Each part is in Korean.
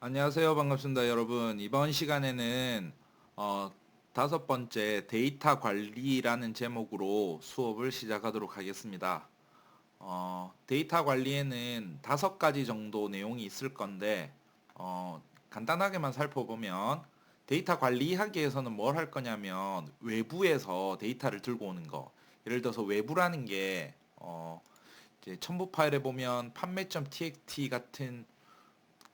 안녕하세요. 반갑습니다, 여러분. 이번 시간에는 어, 다섯 번째 데이터 관리라는 제목으로 수업을 시작하도록 하겠습니다. 데이터 관리에는 다섯 가지 정도 내용이 있을 건데 간단하게만 살펴보면 데이터 관리하기 위해서는 뭘 할 거냐면 외부에서 데이터를 들고 오는 거. 예를 들어서 외부라는 게 이제 첨부 파일에 보면 판매.txt 같은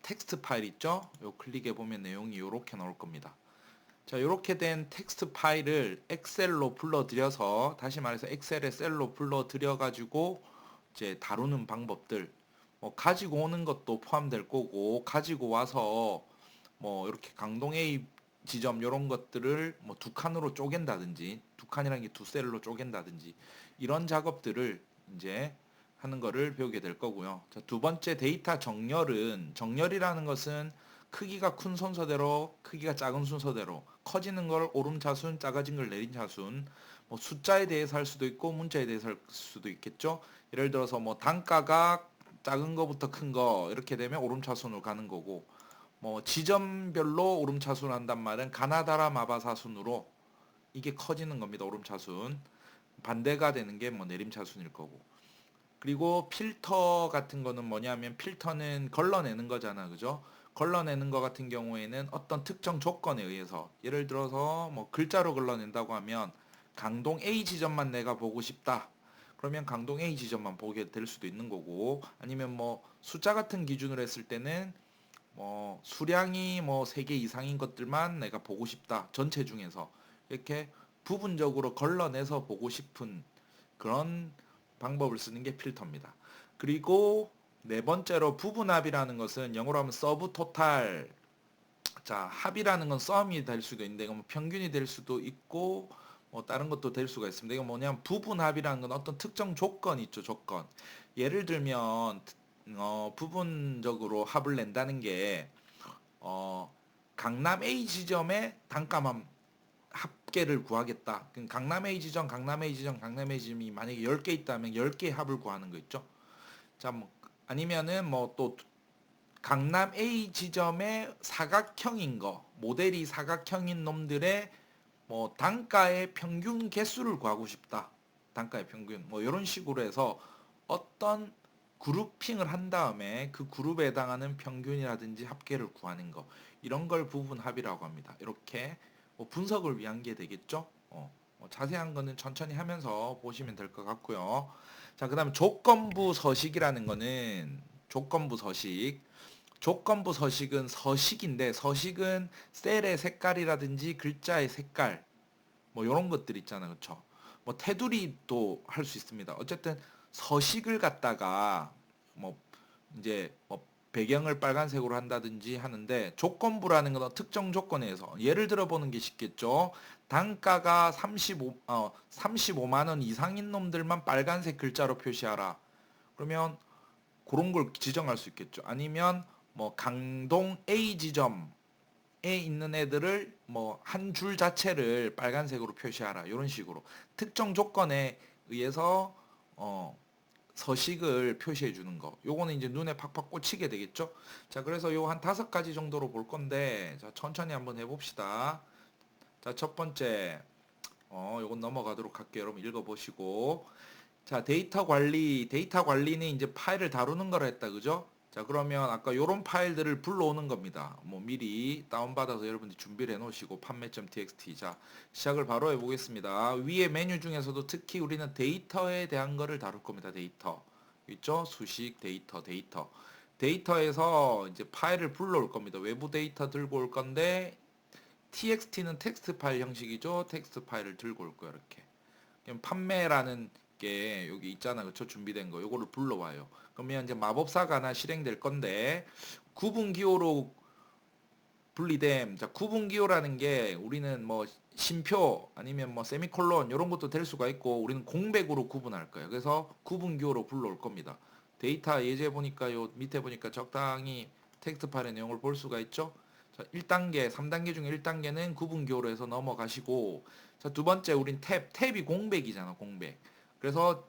텍스트 파일 있죠? 요 클릭해 보면 내용이 이렇게 나올 겁니다. 자, 이렇게 된 텍스트 파일을 엑셀로 불러들여서 다시 말해서 엑셀에 셀로 불러들여 가지고 이제 다루는 방법들 뭐 가지고 오는 것도 포함될 거고 가지고 와서 뭐 이렇게 강동 A 지점 이런 것들을 뭐 두 칸으로 쪼갠다든지 두 칸이라는 게 두 셀로 쪼갠다든지 이런 작업들을 이제 하는 거를 배우게 될 거고요. 자, 두 번째 데이터 정렬이라는 것은 크기가 큰 순서대로 크기가 작은 순서대로 커지는 걸 오름차순 작아진 걸 내림차순 뭐 숫자에 대해서 할 수도 있고 문자에 대해서 할 수도 있겠죠. 예를 들어서 뭐 단가가 작은 거부터 큰 거 이렇게 되면 오름차순으로 가는 거고 뭐 지점별로 오름차순 한단 말은 가나다라 마바사순으로 이게 커지는 겁니다. 오름차순. 반대가 되는 게 뭐 내림차순일 거고. 그리고 필터 같은 거는 뭐냐면 필터는 걸러내는 거잖아. 그죠? 걸러내는 거 같은 경우에는 어떤 특정 조건에 의해서 예를 들어서 뭐 글자로 걸러낸다고 하면 강동 A 지점만 내가 보고 싶다. 그러면 강동 A 지점만 보게 될 수도 있는 거고 아니면 뭐 숫자 같은 기준으로 했을 때는 뭐 수량이 뭐 3개 이상인 것들만 내가 보고 싶다. 전체 중에서 이렇게 부분적으로 걸러내서 보고 싶은 그런 방법을 쓰는 게 필터입니다. 그리고 네 번째로 부분합이라는 것은 영어로 하면 서브 토탈. 자, 합이라는 건 썸이 될 수도 있는데 이건 뭐 평균이 될 수도 있고 뭐 다른 것도 될 수가 있습니다. 이건 뭐냐면 부분합이라는 건 어떤 특정 조건이 있죠, 조건. 예를 들면 부분적으로 합을 낸다는 게 어, 강남 A 지점의 단가만 합계를 구하겠다. 그럼 강남 A 지점, 강남 A 지점, 강남 A 지점이 만약에 10개 있다면 10개의 합을 구하는 거 있죠. 자, 뭐 아니면은 뭐 또 강남 A 지점의 사각형인 거, 모델이 사각형인 놈들의 뭐 단가의 평균 개수를 구하고 싶다. 단가의 평균. 뭐 이런 식으로 해서 어떤 그룹핑을 한 다음에 그 그룹에 해당하는 평균이라든지 합계를 구하는 거. 이런 걸 부분합이라고 합니다. 이렇게 뭐 분석을 위한 게 되겠죠. 뭐 자세한 거는 천천히 하면서 보시면 될 것 같고요. 자, 그다음 조건부 서식이라는 거는 조건부 서식. 조건부 서식은 서식인데 서식은 셀의 색깔이라든지 글자의 색깔 뭐 이런 것들 있잖아요. 그렇죠? 뭐 테두리도 할 수 있습니다. 어쨌든 서식을 갖다가 뭐 이제 뭐 배경을 빨간색으로 한다든지 하는데 조건부라는 건 특정 조건에 서 예를 들어 보는 게 쉽겠죠. 단가가 35만 원 이상인 놈들만 빨간색 글자로 표시하라. 그러면 그런 걸 지정할 수 있겠죠. 아니면 뭐 강동 A 지점에 있는 애들을 뭐 한 줄 자체를 빨간색으로 표시하라. 이런 식으로 특정 조건에 의해서 어 서식을 표시해 주는 거. 요거는 이제 눈에 팍팍 꽂히게 되겠죠? 자, 그래서 요 한 다섯 가지 정도로 볼 건데, 자, 천천히 한번 해봅시다. 자, 첫 번째, 요건 넘어가도록 할게요. 여러분 읽어보시고. 자, 데이터 관리는 이제 파일을 다루는 거라 했다, 그죠? 자, 그러면 아까 요런 파일들을 불러오는 겁니다. 뭐 미리 다운받아서 여러분들이 준비를 해놓으시고 판매.txt. 자, 시작을 바로 해보겠습니다. 위에 메뉴 중에서도 특히 우리는 데이터에 대한 거를 다룰 겁니다. 데이터. 있죠? 수식, 데이터. 데이터에서 이제 파일을 불러올 겁니다. 외부 데이터 들고 올 건데 txt는 텍스트 파일 형식이죠. 텍스트 파일을 들고 올 거예요. 이렇게. 그럼 판매라는 게 여기 있잖아. 그쵸? 준비된 거. 요거를 불러와요. 그러면 이제 마법사가 하나 실행될 건데 구분 기호로 분리됨. 자, 구분 기호라는 게 우리는 뭐 심표 아니면 뭐 세미콜론 이런 것도 될 수가 있고 우리는 공백으로 구분할 거예요. 그래서 구분 기호로 불러올 겁니다. 데이터 예제 보니까 요 밑에 보니까 적당히 텍스트 파일의 내용을 볼 수가 있죠. 자, 1단계, 3단계 중에 1단계는 구분 기호로 해서 넘어가시고 자, 두 번째 우린 탭이 공백이잖아, 공백. 그래서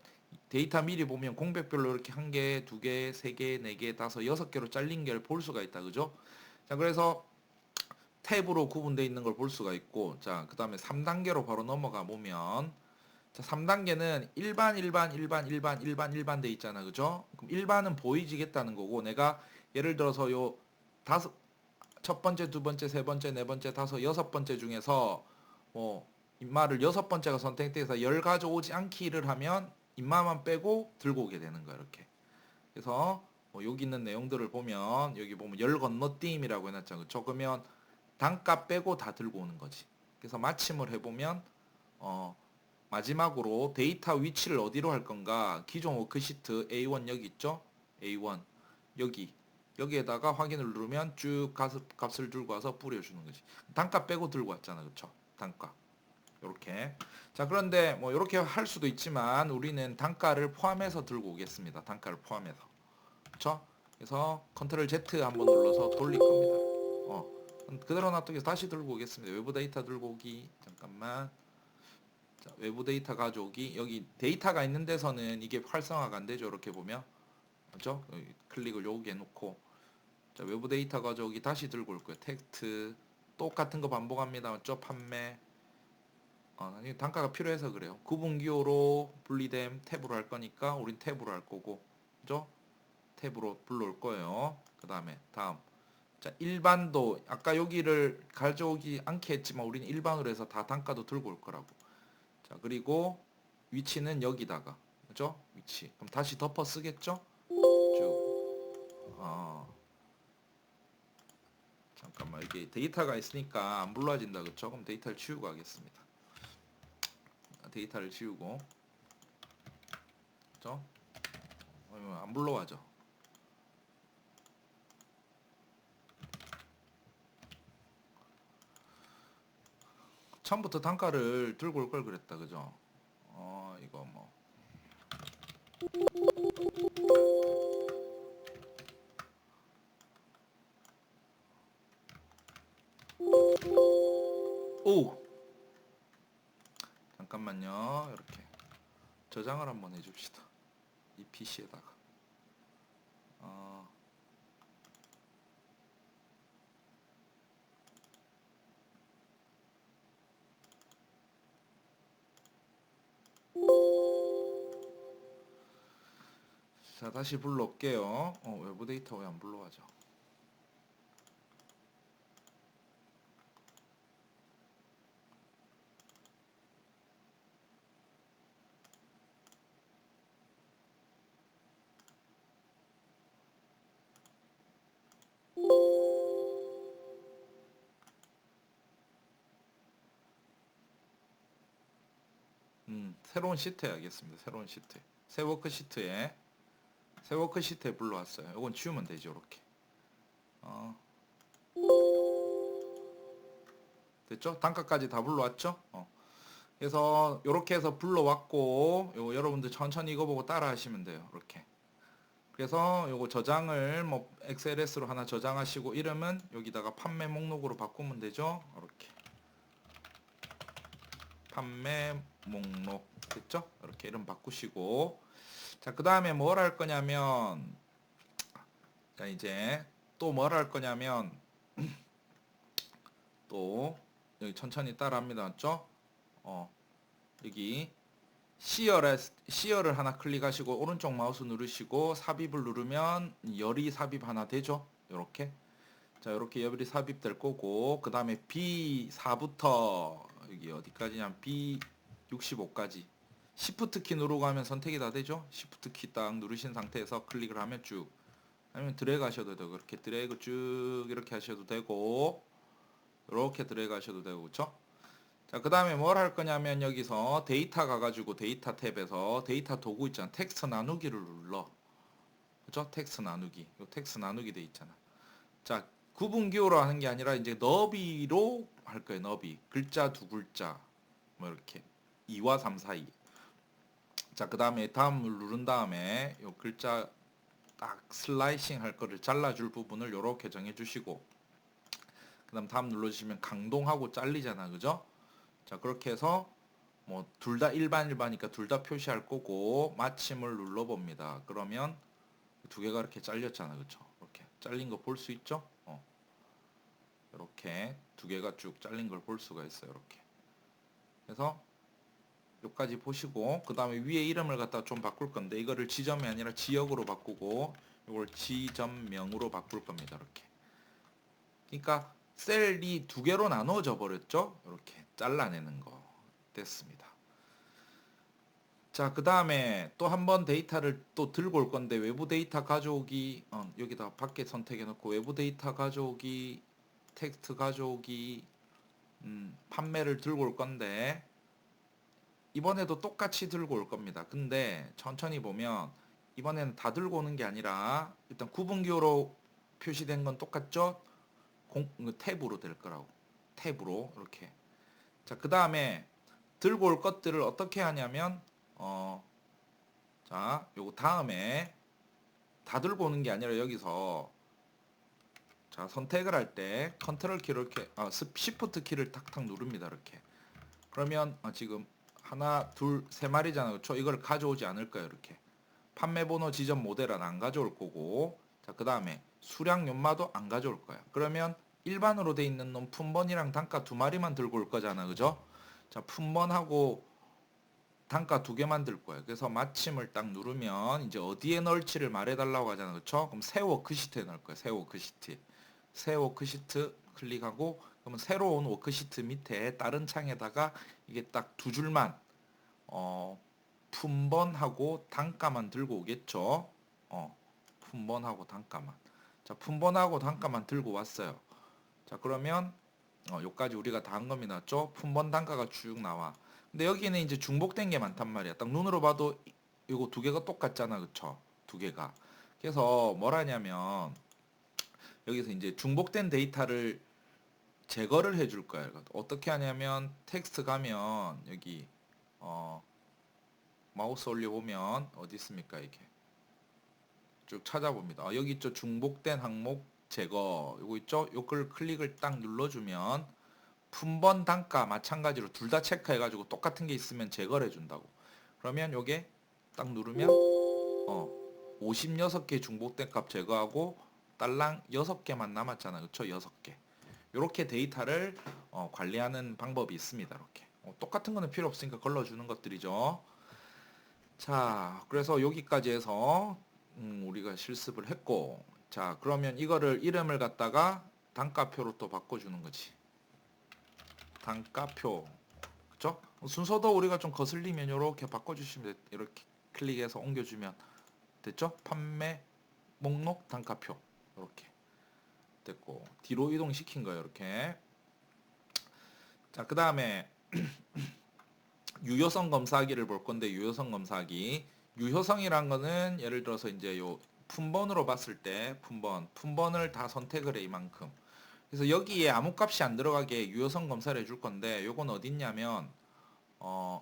데이터 미리 보면 공백별로 이렇게 한 개, 두 개, 세 개, 네 개, 다섯, 여섯 개로 잘린 걸 볼 수가 있다. 그죠? 자, 그래서 탭으로 구분되어 있는 걸 볼 수가 있고, 자, 그 다음에 3단계로 바로 넘어가 보면, 자, 3단계는 일반 돼 있잖아. 그죠? 그럼 일반은 보이지겠다는 거고, 내가 예를 들어서 요 다섯, 첫 번째, 두 번째, 세 번째, 네 번째, 다섯, 여섯 번째 중에서 뭐, 인마를 여섯 번째가 선택돼서 열 가져오지 않기를 하면, 인마만 빼고 들고 오게 되는 거야, 이렇게. 그래서, 뭐 여기 있는 내용들을 보면, 여기 보면 열 건너뛰임이라고 해놨잖아. 그쵸? 그러면 단가 빼고 다 들고 오는 거지. 그래서 마침을 해보면, 어, 마지막으로 데이터 위치를 어디로 할 건가? 기존 워크시트 A1 여기 있죠? A1 여기 여기에다가 확인을 누르면 쭉 값을 들고 와서 뿌려주는 거지. 단가 빼고 들고 왔잖아, 그쵸? 단가 요렇게. 자, 그런데 뭐 요렇게 할 수도 있지만 우리는 단가를 포함해서 들고 오겠습니다. 단가를 포함해서, 그쵸? 그래서 컨트롤 Z 한번 눌러서 돌릴 겁니다. 그대로 놔두기 다시 들고 오겠습니다. 외부 데이터 들고 오기. 잠깐만. 자, 외부 데이터 가져오기. 여기 데이터가 있는 데서는 이게 활성화가 안 되죠. 이렇게 보면. 그죠? 여기 클릭을 여기 해놓고. 자, 외부 데이터 가져오기 다시 들고 올 거예요. 텍스트. 똑같은 거 반복합니다. 맞죠? 판매. 나중에 단가가 필요해서 그래요. 구분기호로 분리됨 탭으로 할 거니까 우린 탭으로 할 거고. 그죠? 탭으로 불러올 거예요. 그 다음에 다음. 자, 일반도 아까 여기를 가져오기 않게 했지만 우리는 일반으로 해서 다 단가도 들고 올 거라고. 자, 그리고 위치는 여기다가, 그죠? 위치. 그럼 다시 덮어 쓰겠죠? 쭉. 잠깐만, 이게 데이터가 있으니까 안 불러진다, 그쵸? 그럼 데이터를 치우고 하겠습니다. 데이터를 치우고, 그죠? 안 불러와죠. 처음부터 단가를 들고 올 걸 그랬다, 그죠? 이거 뭐. 오! 잠깐만요. 이렇게 저장을 한번 해줍시다. 이 PC에다가. 자, 다시 불러올게요. 외부 데이터 왜 안 불러와죠? 새로운 시트에 하겠습니다. 새로운 시트. 새 워크시트에 불러왔어요. 이건 지우면 되죠, 이렇게. 됐죠? 단가까지 다 불러왔죠? 그래서 이렇게 해서 불러왔고, 요거 여러분들 천천히 이거 보고 따라 하시면 돼요. 이렇게. 그래서 요거 저장을 뭐 XLS로 하나 저장하시고 이름은 여기다가 판매 목록으로 바꾸면 되죠? 이렇게. 판매 목록. 됐죠? 이렇게 이름 바꾸시고. 자, 그 다음에 뭘 할 거냐면, 자, 이제 또 뭘 할 거냐면, 또 여기 천천히 따라합니다. 맞죠? 여기 시어를 하나 클릭하시고 오른쪽 마우스 누르시고 삽입을 누르면 열이 삽입 하나 되죠. 요렇게. 자, 요렇게 열이 삽입될 거고, 그 다음에 B4부터 여기 어디까지냐면 B65까지 시프트 키 누르고 하면 선택이 다 되죠. 시프트 키 딱 누르신 상태에서 클릭을 하면 쭉, 아니면 드래그 하셔도 되고, 그렇게 드래그 쭉 이렇게 하셔도 되고, 이렇게 드래그 하셔도 되고, 그쵸? 자, 그 다음에 뭘 할 거냐면 여기서 데이터 가가지고 데이터 탭에서 데이터 도구 있잖아. 텍스트 나누기를 눌러. 그죠? 텍스트 나누기. 요 텍스트 나누기 돼 있잖아. 자, 구분 기호로 하는 게 아니라 이제 너비로 할 거예요. 너비. 글자 두 글자. 뭐 이렇게. 2와 3 사이. 자, 그 다음에 다음을 누른 다음에 요 글자 딱 슬라이싱 할 거를 잘라줄 부분을 요렇게 정해 주시고, 그 다음 눌러주시면 강동하고 잘리잖아. 그죠? 자, 그렇게 해서 뭐 둘 다 일반이니까 둘 다 표시할 거고, 마침을 눌러봅니다. 그러면 두 개가 이렇게 잘렸잖아. 그쵸? 이렇게 잘린 거 볼 수 있죠? 이렇게 두 개가 쭉 잘린 걸 볼 수가 있어요. 이렇게. 그래서 여기까지 보시고 그 다음에 위에 이름을 갖다 좀 바꿀 건데 이거를 지점이 아니라 지역으로 바꾸고 이걸 지점명으로 바꿀 겁니다. 이렇게. 그러니까 셀이 두 개로 나눠져 버렸죠. 이렇게 잘라내는 거 됐습니다. 자, 그 다음에 또 한 번 데이터를 또 들고 올 건데 외부 데이터 가져오기 여기다 밖에 선택해 놓고 외부 데이터 가져오기 텍스트 가져오기 판매를 들고 올 건데 이번에도 똑같이 들고 올 겁니다. 근데 천천히 보면 이번에는 다 들고 오는 게 아니라 일단 구분기호로 표시된 건 똑같죠? 탭으로 될 거라고. 탭으로 이렇게. 자, 그 다음에 들고 올 것들을 어떻게 하냐면 자, 요거 다음에 다 들고 오는 게 아니라 여기서 자, 선택을 할 때 컨트롤 키를 이렇게 시프트 키를 탁탁 누릅니다. 이렇게. 그러면 지금 하나, 둘, 세 마리잖아요. 그렇죠? 이걸 가져오지 않을 거예요. 이렇게. 판매 번호 지점 모델은 안 가져올 거고 자, 그 다음에 수량 연마도 안 가져올 거야. 그러면 일반으로 돼 있는 놈 품번이랑 단가 두 마리만 들고 올 거잖아. 그죠? 자, 품번하고 단가 두 개만 들 거예요. 그래서 마침을 딱 누르면 이제 어디에 넣을지를 말해달라고 하잖아. 그렇죠? 그럼 새 워크시트에 넣을 거예요. 새 워크시트. 새 워크시트 클릭하고 그러면 새로운 워크시트 밑에 다른 창에다가 이게 딱 두 줄만 품번하고 단가만 들고 오겠죠. 품번하고 단가만. 자, 품번하고 단가만 들고 왔어요. 자, 그러면 요까지 우리가 다 한 겁니다. 맞죠? 품번 단가가 쭉 나와. 근데 여기는 이제 중복된 게 많단 말이야. 딱 눈으로 봐도 이거 두 개가 똑같잖아. 그쵸? 두 개가. 그래서 뭘 하냐면 여기서 이제 중복된 데이터를 제거를 해줄 거예요. 어떻게 하냐면 텍스트 가면 여기 마우스 올려보면 어디 있습니까? 이게 쭉 찾아봅니다. 여기 있죠. 중복된 항목 제거 요거 있죠. 요걸 클릭을 딱 눌러주면 품번 단가 마찬가지로 둘 다 체크해가지고 똑같은 게 있으면 제거를 해준다고. 그러면 요게 딱 누르면 56개 중복된 값 제거하고 딸랑 6개만 남았잖아. 그쵸? 6개. 이렇게 데이터를 관리하는 방법이 있습니다. 이렇게. 똑같은 거는 필요 없으니까 걸러주는 것들이죠. 자, 그래서 여기까지 해서 우리가 실습을 했고 자, 그러면 이거를 이름을 갖다가 단가표로 또 바꿔주는 거지. 단가표. 그쵸? 순서도 우리가 좀 거슬리면 이렇게 바꿔주시면 돼. 이렇게 클릭해서 옮겨주면 됐죠? 판매 목록 단가표. 이렇게 됐고 뒤로 이동시킨 거예요. 이렇게. 자, 그 다음에 유효성 검사하기를 볼 건데 유효성 검사하기. 유효성이란 거는 예를 들어서 이제 요 품번으로 봤을 때 품번을 다 선택을 해 이만큼. 그래서 여기에 아무 값이 안 들어가게 유효성 검사를 해줄 건데 요건 어디 있냐면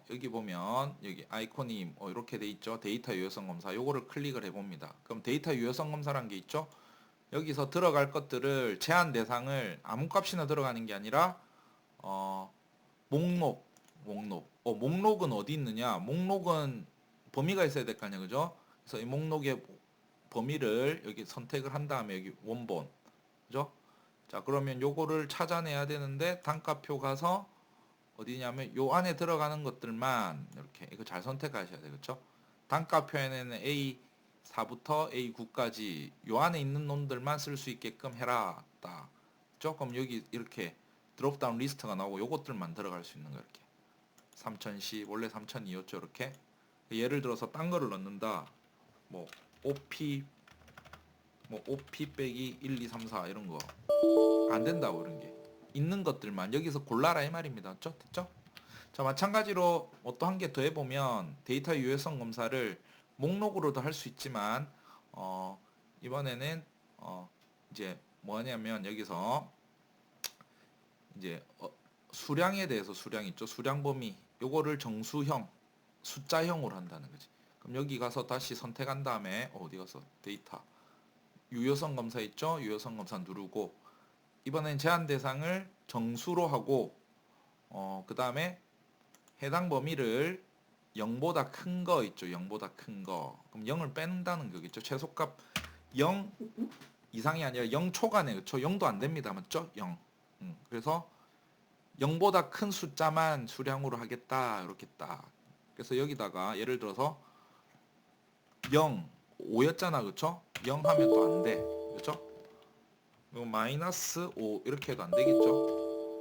여기 보면 여기 아이콘이 이렇게 돼 있죠. 데이터 유효성 검사. 요거를 클릭을 해 봅니다. 그럼 데이터 유효성 검사란 게 있죠. 여기서 들어갈 것들을 제한 대상을 아무 값이나 들어가는 게 아니라 목록은 어디 있느냐? 목록은 범위가 있어야 될 거 아니야, 그죠? 그래서 이 목록의 범위를 여기 선택을 한 다음에 여기 원본, 그죠? 자, 그러면 요거를 찾아내야 되는데 단가표 가서 어디냐면 요 안에 들어가는 것들만 이렇게 이거 잘 선택하셔야 돼요, 그렇죠? 단가표에는 A4부터 A9까지 요 안에 있는 놈들만 쓸 수 있게끔 해라. 딱. 조금 여기 이렇게 드롭다운 리스트가 나오고 요것들만 들어갈 수 있는 거 이렇게. 3010 원래 3002였죠, 이렇게. 예를 들어서 딴 거를 넣는다. 뭐 OP OP 빼기 1, 2, 3, 4 이런 거 안 된다고 이런 게. 있는 것들만 여기서 골라라 이 말입니다. 됐죠? 자, 마찬가지로 또 한 개 더 해보면 데이터 유효성 검사를 목록으로도 할 수 있지만 이번에는 이제 뭐냐면 여기서 이제 수량에 대해서 수량 있죠. 수량 범위 요거를 정수형 숫자형으로 한다는 거지. 그럼 여기 가서 다시 선택한 다음에 어디 가서 데이터 유효성 검사 있죠. 유효성 검사 누르고 이번엔 제한 대상을 정수로 하고 그 다음에 해당 범위를 0보다 큰 거 있죠. 0보다 큰 거. 그럼 0을 뺀다는 거겠죠. 최소값 0 이상이 아니라 0 초간에 그렇죠. 0도 안 됩니다. 맞죠? 0. 그래서 0보다 큰 숫자만 수량으로 하겠다. 이렇게 딱. 그래서 여기다가 예를 들어서 0, 5였잖아. 그쵸? 0 하면 또 안 돼. 그쵸? 이거 마이너스 5 이렇게 해도 안 되겠죠?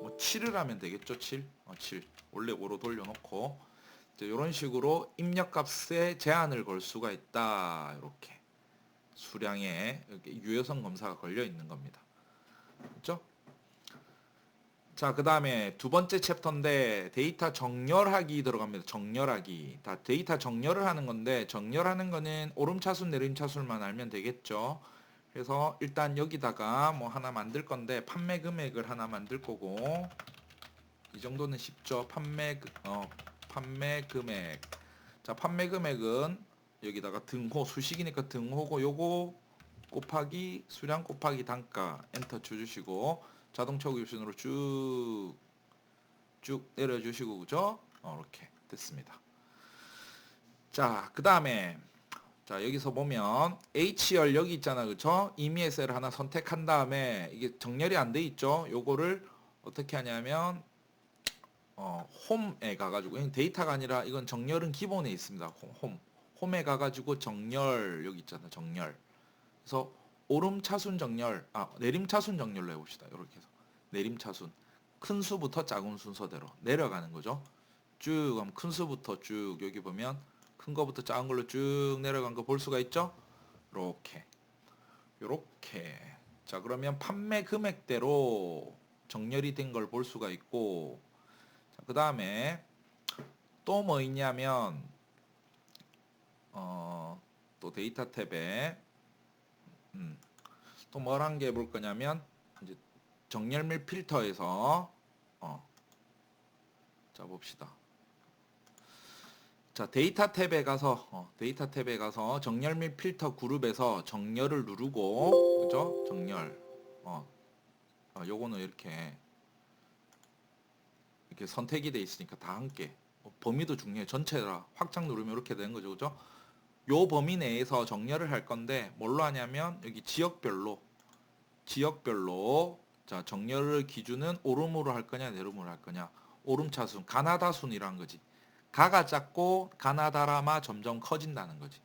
뭐 7을 하면 되겠죠? 7. 7. 원래 5로 돌려놓고 이런 식으로 입력값에 제한을 걸 수가 있다. 이렇게 수량에 이렇게 유효성 검사가 걸려 있는 겁니다. 그렇죠? 자, 그 다음에 두 번째 챕터인데 데이터 정렬하기 들어갑니다. 정렬하기. 다 데이터 정렬을 하는 건데 정렬하는 거는 오름차순 내림차순만 알면 되겠죠. 그래서 일단 여기다가 뭐 하나 만들 건데 판매 금액을 하나 만들 거고 이 정도는 쉽죠. 판매 금액. 자, 판매 금액은 여기다가 등호 수식이니까 등호고 요거 곱하기 수량 곱하기 단가 엔터 쳐주시고 자동차 구입순으로 쭉 내려주시고 그죠? 이렇게 됐습니다. 자, 그 다음에 자 여기서 보면 H열 여기 있잖아 그쵸? 임의의 셀을 하나 선택한 다음에 이게 정렬이 안 돼 있죠? 요거를 어떻게 하냐면 홈에 가가지고 데이터가 아니라 이건 정렬은 기본에 있습니다. 홈에 가가지고 정렬 여기 있잖아 정렬. 그래서 오름차순 정렬, 내림차순 정렬로 해봅시다. 이렇게 해서 내림차순 큰 수부터 작은 순서대로 내려가는 거죠. 쭉 하면 큰 수부터 쭉 여기 보면 큰 거부터 작은 걸로 쭉 내려간 거 볼 수가 있죠. 요렇게 자 그러면 판매 금액대로 정렬이 된 걸 볼 수가 있고 그 다음에 또 뭐 있냐면 또 데이터 탭에 또 뭘 한 게 볼 거냐면 이제 정렬 및 필터에서 자 봅시다. 자 데이터 탭에 가서 정렬 및 필터 그룹에서 정렬을 누르고 그죠? 정렬 요거는 이렇게 선택이 돼 있으니까 다 함께 범위도 중요해. 전체라 확장 누르면 이렇게 되는 거죠. 그죠? 요 범위 내에서 정렬을 할 건데 뭘로 하냐면 여기 지역별로 자 정렬을 기준은 오름으로 할 거냐 내림으로 할 거냐 오름차순 가나다순이란 거지. 가가 작고 가나다라마 점점 커진다는 거지.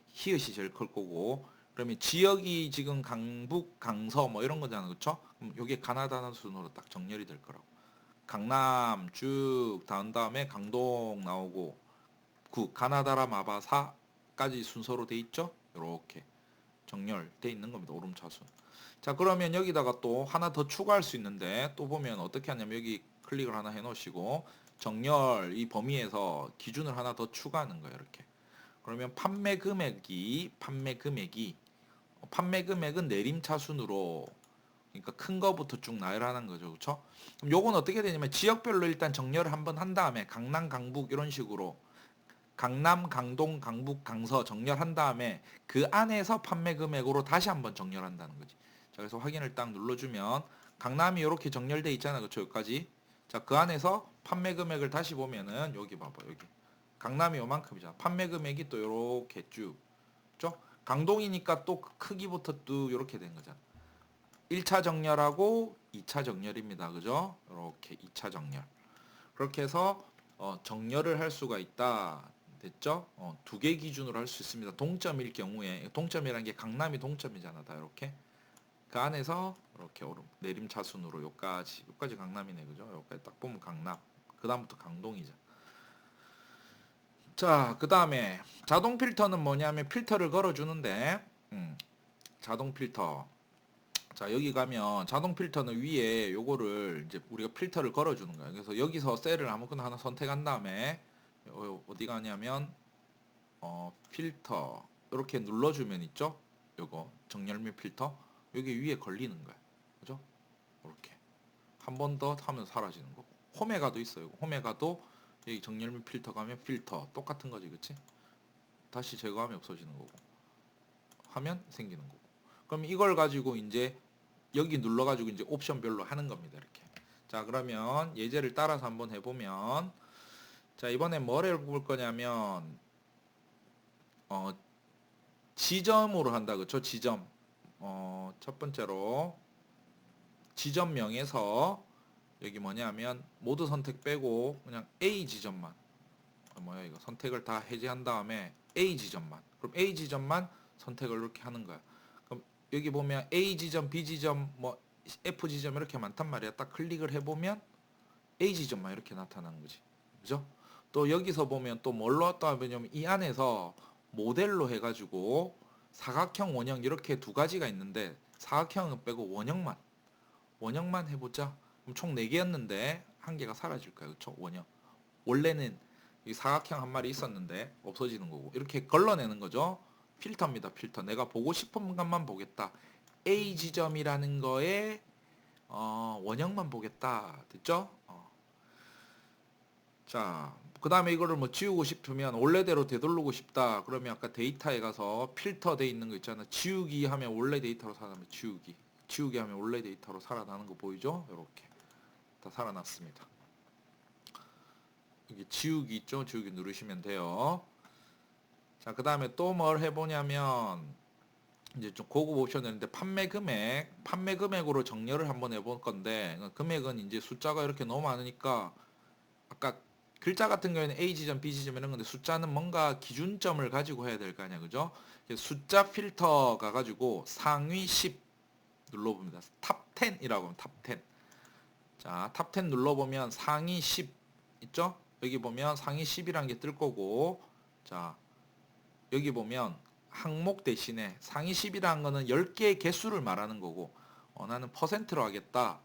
히읗이 제일 클 거고 그러면 지역이 지금 강북 강서 뭐 이런 거잖아 그쵸? 그럼 요게 가나다순으로 딱 정렬이 될 거라고. 강남 쭉 다운 다음에 강동 나오고 가나다라 마바사까지 순서로 돼 있죠? 이렇게 정렬돼 있는 겁니다. 오름차순. 자 그러면 여기다가 또 하나 더 추가할 수 있는데 또 보면 어떻게 하냐면 여기 클릭을 하나 해 놓으시고 정렬 이 범위에서 기준을 하나 더 추가하는 거예요. 이렇게. 그러면 판매 금액은 내림차순으로 그러니까 큰 거부터 쭉 나열하는 거죠. 그렇죠? 그럼 요건 어떻게 되냐면 지역별로 일단 정렬을 한번 한 다음에 강남, 강북 이런 식으로 강남, 강동, 강북, 강서 정렬한 다음에 그 안에서 판매 금액으로 다시 한번 정렬한다는 거지. 자, 그래서 확인을 딱 눌러주면 강남이 이렇게 정렬돼 있잖아. 그렇죠? 여기까지. 자, 그 안에서 판매 금액을 다시 보면은 여기 봐봐. 여기. 강남이 요만큼이잖아. 판매 금액이 또 요렇게 쭉. 그죠? 강동이니까 또 크기부터 또 요렇게 된 거잖아. 1차 정렬하고 2차 정렬입니다. 그죠? 이렇게 2차 정렬. 그렇게 해서 정렬을 할 수가 있다. 됐죠? 두 개 기준으로 할 수 있습니다. 동점일 경우에 동점이라는 게 강남이 동점이잖아. 다 이렇게. 그 안에서 이렇게 오름 내림 차순으로 요까지 강남이네. 그죠? 요까지 딱 보면 강남. 그다음부터 강동이죠. 자, 그다음에 자동 필터는 뭐냐면 필터를 걸어 주는데 자동 필터 자 여기 가면 자동 필터는 위에 요거를 이제 우리가 필터를 걸어주는 거야. 그래서 여기서 셀을 아무거나 하나 선택한 다음에 어디 가냐면 필터 이렇게 눌러주면 있죠. 요거 정렬 및 필터 여기 위에 걸리는 거야. 그죠? 이렇게 한 번 더 하면 사라지는 거고 홈에 가도 있어요. 홈에 가도 여기 정렬 및 필터 가면 필터 똑같은 거지, 그치? 다시 제거하면 없어지는 거고 하면 생기는 거고. 그럼 이걸 가지고 이제 여기 눌러가지고 이제 옵션별로 하는 겁니다. 이렇게. 자, 그러면 예제를 따라서 한번 해보면, 자, 이번에 뭘 해볼 거냐면, 지점으로 한다. 그쵸? 지점. 첫 번째로, 지점명에서 여기 뭐냐면 모두 선택 빼고 그냥 A 지점만 뭐야 이거 선택을 다 해제한 다음에 A 지점만 그럼 A 지점만 선택을 이렇게 하는 거야. 그럼 여기 보면 A 지점, B 지점, 뭐 F 지점 이렇게 많단 말이야. 딱 클릭을 해보면 A 지점만 이렇게 나타나는 거지. 그죠? 또 여기서 보면 또 뭘로 왔다 하면 이 안에서 모델로 해가지고 사각형, 원형 이렇게 두 가지가 있는데 사각형은 빼고 원형만 해보자. 그럼 총 4개였는데 한 개가 사라질 거야. 그쵸? 원형. 원래는 이 사각형 한 마리 있었는데 없어지는 거고 이렇게 걸러내는 거죠. 필터입니다. 필터. 내가 보고 싶은 것만 보겠다. A 지점이라는 거에 원형만 보겠다. 됐죠? 자, 그 다음에 이거를 뭐 지우고 싶으면 원래대로 되돌리고 싶다. 그러면 아까 데이터에 가서 필터 돼 있는 거 있잖아. 지우기 하면 원래 데이터로 살아나면 지우기. 지우기 하면 원래 데이터로 살아나는 거 보이죠? 이렇게 다 살아났습니다. 이게 지우기 있죠? 지우기 누르시면 돼요. 자, 그 다음에 또 뭘 해보냐면 이제 좀 고급 옵션인데 판매 금액으로 정렬을 한번 해볼 건데 금액은 이제 숫자가 이렇게 너무 많으니까 아까 글자 같은 경우에는 A 지점, B 지점 이런 건데 숫자는 뭔가 기준점을 가지고 해야 될 거 아니야, 그죠? 숫자 필터 가가지고 상위 10 눌러봅니다. 탑 10이라고 하면 탑 10. 자, 탑 10 눌러보면 상위 10 있죠? 여기 보면 상위 10이라는 게 뜰 거고, 자, 여기 보면 항목 대신에 상위 10이라는 거는 10개의 개수를 말하는 거고, 나는 퍼센트로 하겠다.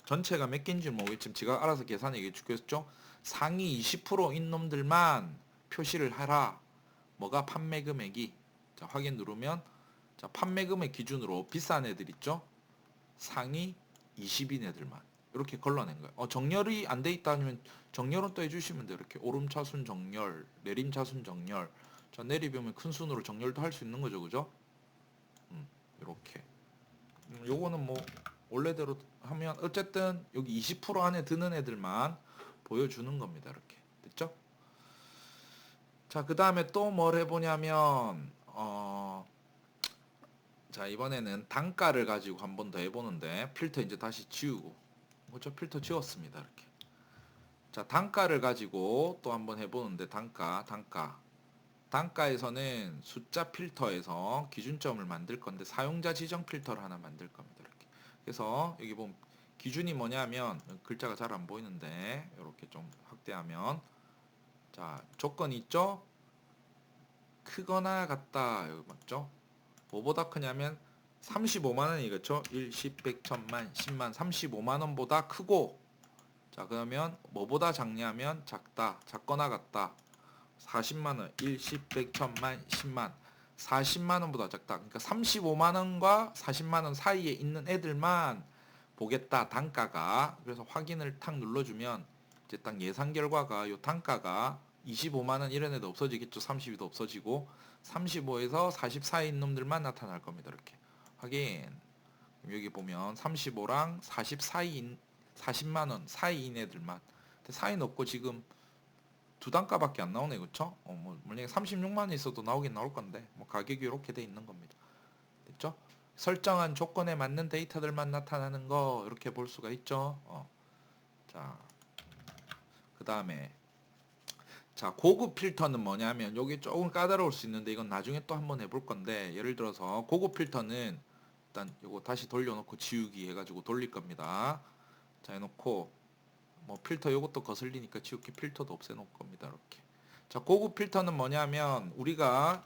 전체가 몇 개인지 모르겠지만 제가 알아서 계산해 주겠죠. 상위 20%인 놈들만 표시를 하라. 뭐가 판매 금액이 자 확인 누르면 자 판매 금액 기준으로 비싼 애들 있죠. 상위 20인 애들만 이렇게 걸러낸 거예요. 정렬이 안 돼 있다면 정렬은 또 해주시면 돼요. 이렇게 오름차순 정렬, 내림차순 정렬. 자 내리보면 큰 순으로 정렬도 할 수 있는 거죠, 그죠? 이렇게. 요거는 뭐 원래대로 하면 어쨌든 여기 20% 안에 드는 애들만 보여주는 겁니다. 이렇게 됐죠? 자, 그 다음에 또 뭘 해보냐면 자 이번에는 단가를 가지고 한 번 더 해보는데 필터 이제 다시 지우고 그렇죠? 필터 지웠습니다. 이렇게 자 단가를 가지고 또 한번 해보는데 단가에서는 숫자 필터에서 기준점을 만들 건데 사용자 지정 필터를 하나 만들 겁니다. 이렇게 그래서 여기 보면 기준이 뭐냐면 글자가 잘 안 보이는데 이렇게 좀 확대하면 자 조건이 있죠? 크거나 같다 여기 맞죠? 뭐보다 크냐면 35만원이 그렇죠? 1, 10, 100, 1000만, 10만 35만원보다 크고 자 그러면 뭐보다 작냐면 작다 작거나 같다 40만원 1, 10, 100, 1000만, 10만 40만원보다 작다 그러니까 35만원과 40만원 사이에 있는 애들만 보겠다 단가가 그래서 확인을 탁 눌러주면 이제 딱 예상 결과가 요 단가가 25만원 이런 애도 없어지겠죠. 32도 없어지고 35에서 40 사이인 놈들만 나타날 겁니다. 이렇게 확인 여기 보면 35랑 40 사이인 40만원 사이인 애들만 사이는 없고 지금 두 단가밖에 안 나오네 그쵸? 뭐 만약에 36만원 있어도 나오긴 나올 건데 뭐 가격이 이렇게 돼 있는 겁니다. 됐죠? 설정한 조건에 맞는 데이터들만 나타나는 거 이렇게 볼 수가 있죠. 자, 그 다음에 자 고급 필터는 뭐냐면 여기 조금 까다로울 수 있는데 이건 나중에 또 한번 해볼 건데 예를 들어서 고급 필터는 일단 이거 다시 돌려놓고 지우기 해가지고 돌릴 겁니다. 자 해놓고 뭐 필터 요것도 거슬리니까 지우기 필터도 없애놓을 겁니다. 이렇게 자 고급 필터는 뭐냐면 우리가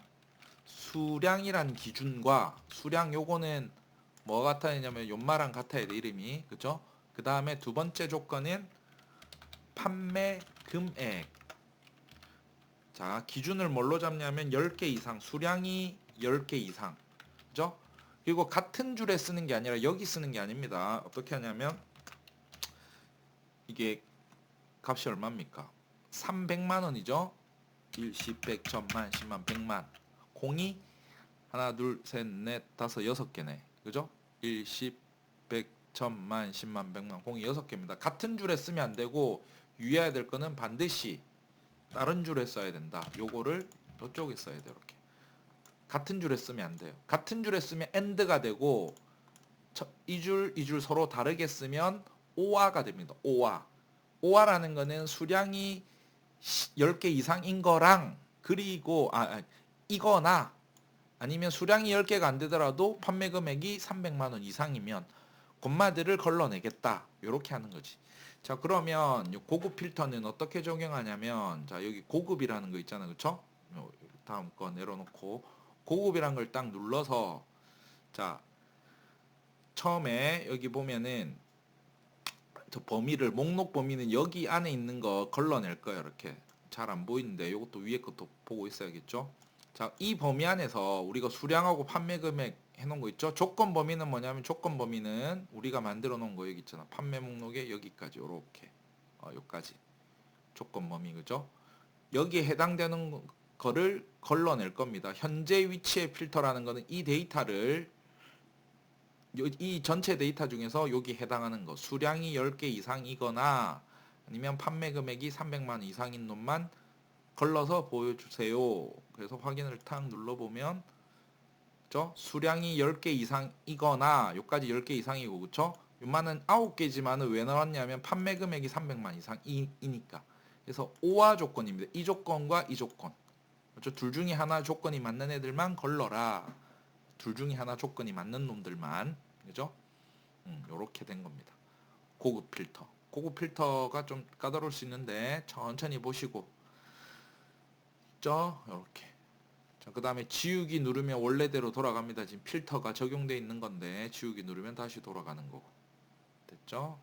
수량이라는 기준과 수량 요거는 뭐 같아야 되냐면 연마랑 같아야 돼 이름이 그죠? 그 다음에 두 번째 조건은 판매 금액 자 기준을 뭘로 잡냐면 10개 이상 수량이 10개 이상 그죠? 그리고 같은 줄에 쓰는 게 아니라 여기 쓰는 게 아닙니다. 어떻게 하냐면 이게 값이 얼마입니까? 300만원이죠? 1, 10, 100, 1000만, 10만, 100만 공이 하나 둘셋넷 다섯 여섯 개네 그죠? 1, 10, 100, 1000만, 10만, 100만 공이 6개입니다. 같은 줄에 쓰면 안 되고 유의해야 될 거는 반드시 다른 줄에 써야 된다. 요거를 이쪽에 써야 돼요. 이렇게 같은 줄에 쓰면 안 돼요. 같은 줄에 쓰면 AND가 되고 이 줄 서로 다르게 쓰면 오화가 됩니다. 오화. 오화라는 거는 수량이 10개 이상인 거랑 그리고 이거나 아니면 수량이 10개가 안 되더라도 판매 금액이 300만 원 이상이면 권마들을 걸러내겠다. 이렇게 하는 거지. 자, 그러면 요 고급 필터는 어떻게 적용하냐면 자, 여기 고급이라는 거 있잖아. 그쵸? 다음 거 내려놓고 고급이란 걸 딱 눌러서 자, 처음에 여기 보면은 저 범위를 목록 범위는 여기 안에 있는 거 걸러낼 거예요. 이렇게 잘 안 보이는데 이것도 위에 것도 보고 있어야겠죠. 자, 이 범위 안에서 우리가 수량하고 판매 금액 해놓은 거 있죠. 조건 범위는 뭐냐면 조건 범위는 우리가 만들어 놓은 거 여기 있잖아. 판매 목록에 여기까지 요렇게 여기까지 조건 범위 그죠. 여기에 해당되는 거를 걸러낼 겁니다. 현재 위치의 필터라는 거는 이 데이터를 이 전체 데이터 중에서 여기 해당하는 거 수량이 10개 이상이거나 아니면 판매 금액이 300만 원 이상인 놈만 걸러서 보여주세요. 그래서 확인을 탁 눌러보면 그죠? 수량이 10개 이상이거나 요까지 10개 이상이고 그쵸? 요만은 9개지만은 왜 나왔냐면 판매 금액이 300만 이상이니까 그래서 오화 조건입니다. 이 조건과 이 조건 그렇죠? 둘 중에 하나 조건이 맞는 애들만 걸러라. 둘 중에 하나 조건이 맞는 놈들만 그죠? 요렇게 된 겁니다. 고급 필터. 고급 필터가 좀 까다로울 수 있는데 천천히 보시고 죠? 요렇게. 자, 그 다음에 지우기 누르면 원래대로 돌아갑니다. 지금 필터가 적용되어 있는 건데 지우기 누르면 다시 돌아가는 거고. 됐죠?